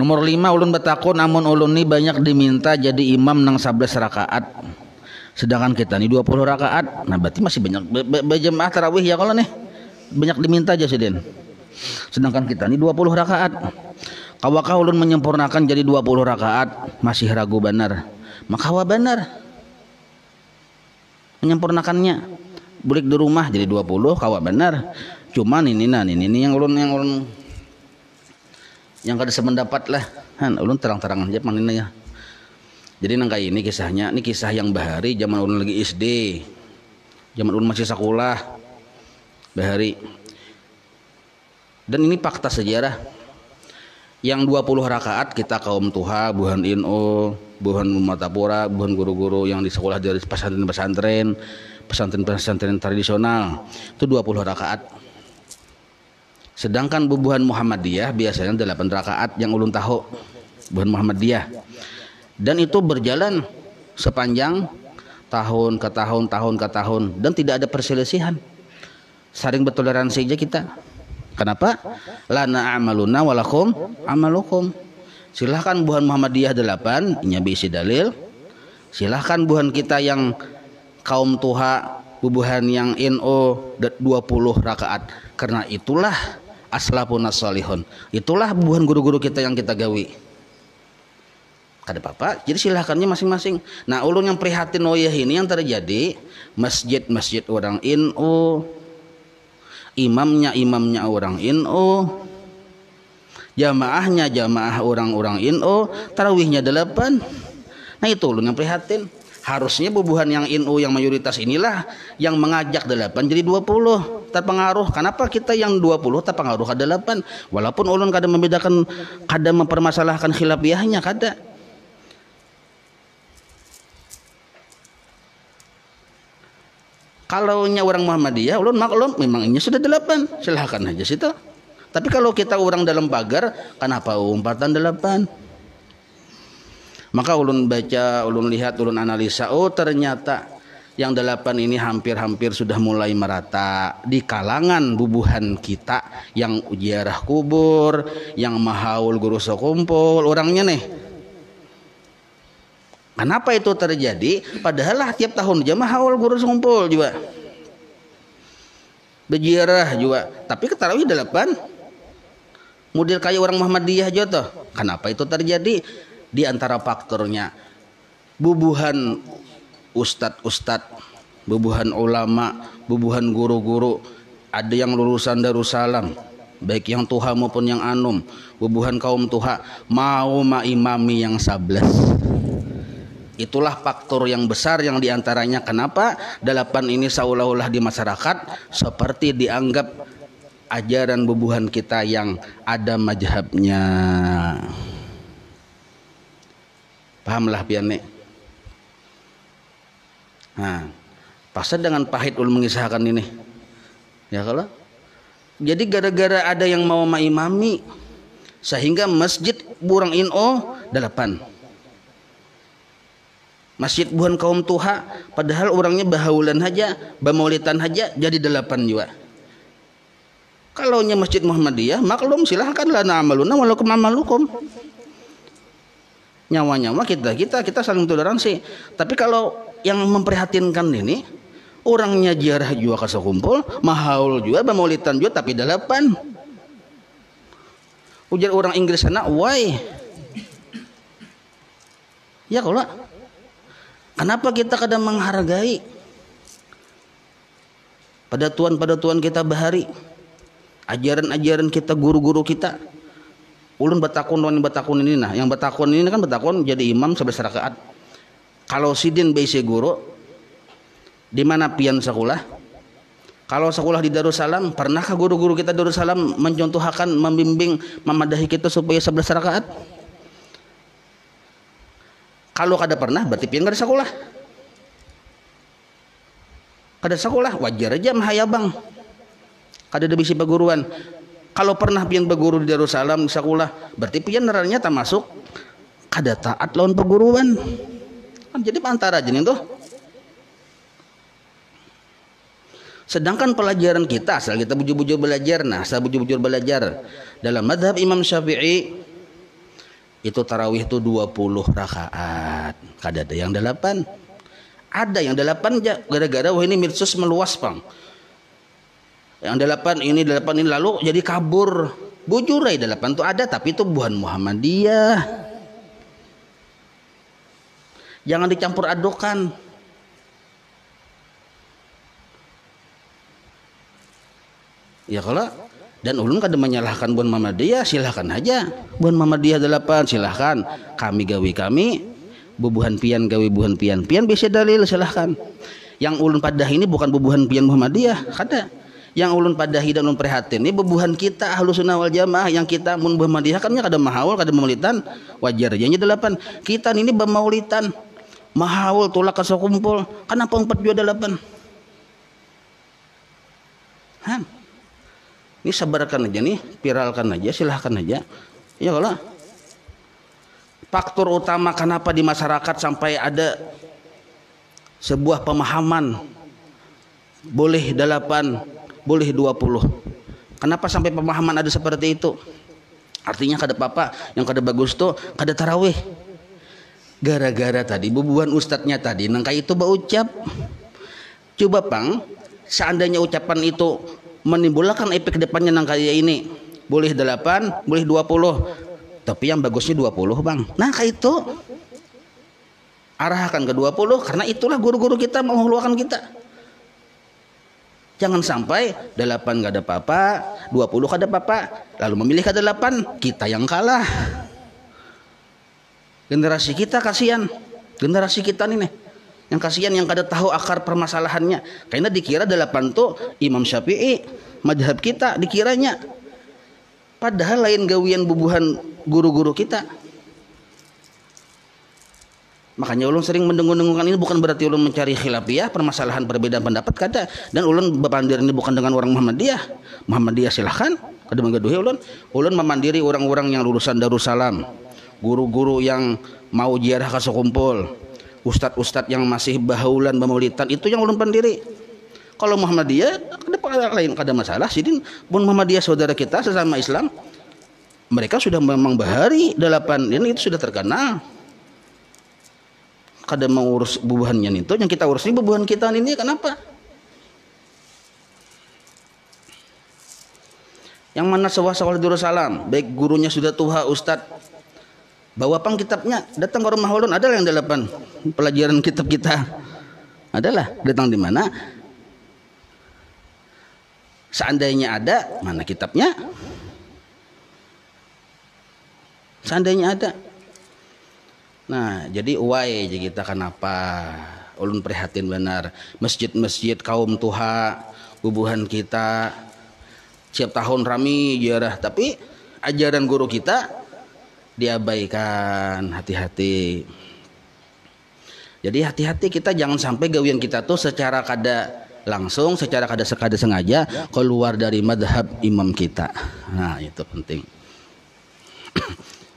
Nomor 5 ulun batakun namun ulun ni banyak diminta jadi imam nang 11 rakaat. Sedangkan kita ni 20 rakaat. Nah berarti masih banyak berjemaah tarawih ya kalau nih. Banyak diminta aja sidin. Sedangkan kita ni 20 rakaat. Kawakah ulun menyempurnakan jadi 20 rakaat masih ragu benar. Maka wa benar. Menyempurnakannya. Bulik di rumah jadi 20 kawa benar. Cuman ini yang ulun yang kada sependapat lah. Han ulun terang-terangan aja manina ya. Jadi nang kayak ini kisahnya, ini kisah yang bahari zaman ulun lagi SD. Zaman ulun masih sekolah. Bahari. Dan ini fakta sejarah. Yang 20 rakaat kita kaum tuha, buhan ino, buhan matapura, buhan guru-guru yang di sekolah dari pesantren-pesantren tradisional. Itu 20 rakaat. Sedangkan bubuhan Muhammadiyah biasanya 8 rakaat yang ulun tahu. Bubuhan Muhammadiyah. Dan itu berjalan sepanjang tahun ke tahun dan tidak ada perselisihan. Saling bertoleransi aja kita. Kenapa? Lana amaluna walakum amalukum. Silahkan buhan Muhammadiyah 8 nya bisi dalil. Silahkan buhan kita yang kaum tuha, bubuhan yang NO 20 rakaat. Karena itulah aslafun as-salihun. Itulah bubuhan guru-guru kita yang kita gawi. Kada apa-apa, jadi silahkannya masing-masing. Nah ulun yang prihatin oyah ini yang terjadi masjid orang NU, imamnya orang NU, jamaah orang-orang NU, tarawihnya 8. Nah itu ulun yang prihatin. Harusnya bubuhan yang NU yang mayoritas inilah yang mengajak 8 jadi 20 terpengaruh. Kenapa kita yang 20 terpengaruh ke 8? Walaupun ulun kada membedakan, kada mempermasalahkan khilafiyahnya, kada. Kalau nya orang Muhammadiyah, ulun maklum memang ini sudah 8, silahkan aja situ. Tapi kalau kita orang dalam pagar, kenapa umpatan 8? Maka ulun baca, ulun lihat, ulun analisa, oh ternyata yang 8 ini hampir-hampir sudah mulai merata di kalangan bubuhan kita yang ziarah kubur, yang mahaul guru sekumpul, orangnya nih. Kenapa itu terjadi? Padahal lah tiap tahun aja mahaul guru sekumpul juga. Berziarah juga, tapi ketarawih 8. Model kayak orang Muhammadiyah aja tuh. Kenapa itu terjadi? Di antara faktornya bubuhan ustadz, bubuhan ulama, bubuhan guru-guru, ada yang lulusan Darussalam, baik yang tuha maupun yang anum, bubuhan kaum tuha mau maimami yang 11. Itulah faktor yang besar yang diantaranya kenapa 8 ini seolah-olah di masyarakat seperti dianggap ajaran bubuhan kita yang ada mazhabnya. Pahamlah piane. Nah, pasal dengan pahit ulun mengisahkan ini. Ya kalau. Jadi gara-gara ada yang mau maimami sehingga masjid burang ino 8. Masjid buhan kaum tuha padahal orangnya bahaulan aja, bamaulitan aja jadi 8 juga. Kalau nya masjid Muhammadiyah maklum silahkan lana amaluna walakum amalukum. Nyawa-nyawa kita saling toleransi. Tapi kalau yang memprihatinkan ini orangnya ziarah juga kasih kumpul, mahaul juga, bamaulitan juga tapi 8. Ujar orang Inggris sana, why? Ya kalau kenapa kita kadang menghargai pada tuan kita ajaran-ajaran kita, guru-guru kita. Ulun batakun ini nah, yang batakun ini kan batakun jadi imam 11 rakaat. Kalau sidin baisi guru di mana pian sekolah? Kalau sekolah di Darussalam, pernahkah guru-guru kita Darussalam mencontohkan, membimbing, memadahi kita supaya 11 rakaat? Kalau kada pernah berarti pian kada sekolah. Kada sekolah wajar aja mahayabang. Kada ada bisi perguruan. Kalau pernah pian berguru di Darussalam di sekolah, berarti pian neranya termasuk kada taat lawan perguruan. Jadi antara aja nih tuh. Sedangkan pelajaran kita asal kita bujur-bujur belajar dalam madhab Imam Syafi'i itu tarawih itu 20 rakaat. Kada ada yang 8. Ada yang 8 aja gara-gara wah ini medsos meluas, Bang. Yang 8 ini lalu jadi kabur. Bujurai 8 itu ada tapi itu bukan Muhammadiyah. Jangan dicampur adukan. Ya kalau dan ulun kada menyalahkan buan Muhammadiyah, silahkan aja. Buan Muhammadiyah 8 silahkan. Kami gawi kami, bubuhan pian gawi bubuhan pian. Pian bisa dalil silahkan. Yang ulun padah ini bukan bubuhan pian Muhammadiyah, kada. Yang ulun padahi dan ulun prihatin ini bubuhan kita Ahlus Sunnah wal Jamaah yang kita mun Muhammadiyah kan kada mahaul, kada maulidan, wajar aja 8. Kita ini bemaulitan. Mahaul tulak ka kumpul. Kenapa 4 juga 8? Han. Ini sabarkan aja nih, viralkan aja, silahkan aja. Ya kalau faktor utama kenapa di masyarakat sampai ada sebuah pemahaman boleh 8, boleh 20. Kenapa sampai pemahaman ada seperti itu? Artinya kada apa-apa, yang kada bagus tuh kada tarawih. Gara-gara tadi bubuhan ustadznya tadi nangka itu berucap. Coba Pang, seandainya ucapan itu menimbulkan efek depannya nang kayak ini, boleh 8, boleh 20, tapi yang bagusnya 20 Bang. Nah kayak itu arahkan ke 20 karena itulah guru-guru kita menghulukan kita. Jangan sampai 8 gak ada apa-apa, 20 gak ada apa-apa, lalu memilih ke 8, kita yang kalah. Generasi kita kasihan, generasi kita nih yang kasihan yang kada tahu akar permasalahannya. Karena dikira 8 tuh Imam Syafi'i, madhab kita dikiranya. Padahal lain gawian bubuhan guru-guru kita. Makanya ulun sering mendengung-dengungkan ini bukan berarti ulun mencari khilafiyah, permasalahan perbedaan pendapat kada. Dan ulun bepandir ini bukan dengan orang Muhammadiyah. Muhammadiyah silahkan, kada menggaduhi ulun. Ulun memandiri orang-orang yang lulusan Darussalam, guru-guru yang mau ziarah ka sekumpul, ustadz-ustadz yang masih bahaulan memaulitan, itu yang ulun pendiri. Kalau Muhammadiyah ada lain kada masalah. Sidin pun Muhammadiyah saudara kita sesama Islam, mereka sudah memang bahari 8 ini itu sudah terkenal. Kada mau urus bubuhannya itu, yang kita urus ini bubuhan kita ini kenapa? Yang mana sekolah Darussalam, baik gurunya sudah tua ustadz, bawa Pang kitabnya, datang ke rumah ulun, adalah yang 8 pelajaran kitab kita. Adalah datang di mana? Seandainya ada, mana kitabnya? Seandainya ada. Nah, jadi uai kita kenapa? Ulun prihatin benar. Masjid-masjid kaum tuha, bubuhan kita setiap tahun rami ziarah, tapi ajaran guru kita diabaikan. Hati-hati. Jadi hati-hati kita jangan sampai gawian kita tuh secara kada langsung, secara kada sengaja keluar dari madhab imam kita. Nah itu penting.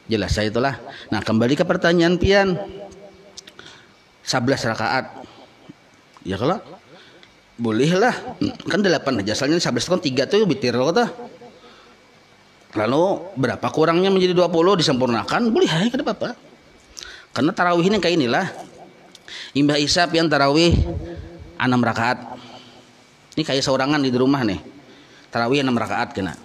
Jelas saya itulah. Nah kembali ke pertanyaan pian, 11 rakaat. Ya kalau bolehlah, kan 8 aja. Asalnya 11 kan 3 tuh bitir loh tuh. Lalu berapa kurangnya menjadi 20 disempurnakan, boleh aja kada apa-apa. Karena tarawih ini kayak inilah. Imbah Isa pian tarawih 6 rakaat. Ini kayak seorangan di rumah nih. Tarawih 6 rakaat kena.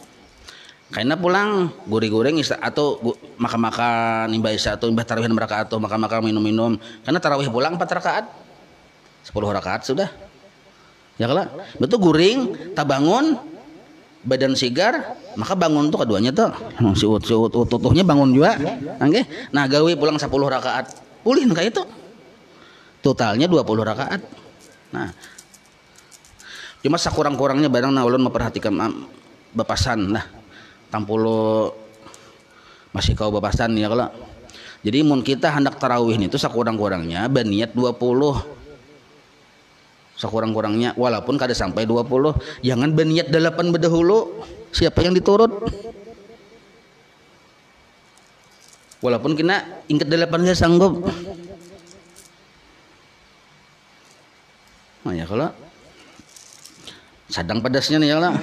Karena pulang goreng-goreng atau makan-makan imbah Isa atau imbah tarawih 6 rakaat atau makan-makan minum-minum. Karena tarawih pulang 4 rakaat. 10 rakaat sudah. Ya kalau betul guring, tak bangun, badan sigar, maka bangun tuh keduanya tuh. Si utuhnya bangun juga. Okay? Nah gawe pulang 10 rakaat. Pulih kayak itu. Totalnya 20 rakaat. Nah, cuma sakurang-kurangnya barang nah ulun memperhatikan bapasan lah. Tampulo masih kau bapasan ya kalau. Jadi mun kita hendak tarawih itu sakurang-kurangnya berniat 20. Sakurang-kurangnya walaupun kada sampai 20, jangan berniat 8 berdahulu. Siapa yang diturut? Walaupun kena ingat 8 saya sanggup. Oh ya kalau sadang pedasnya nih ya lah.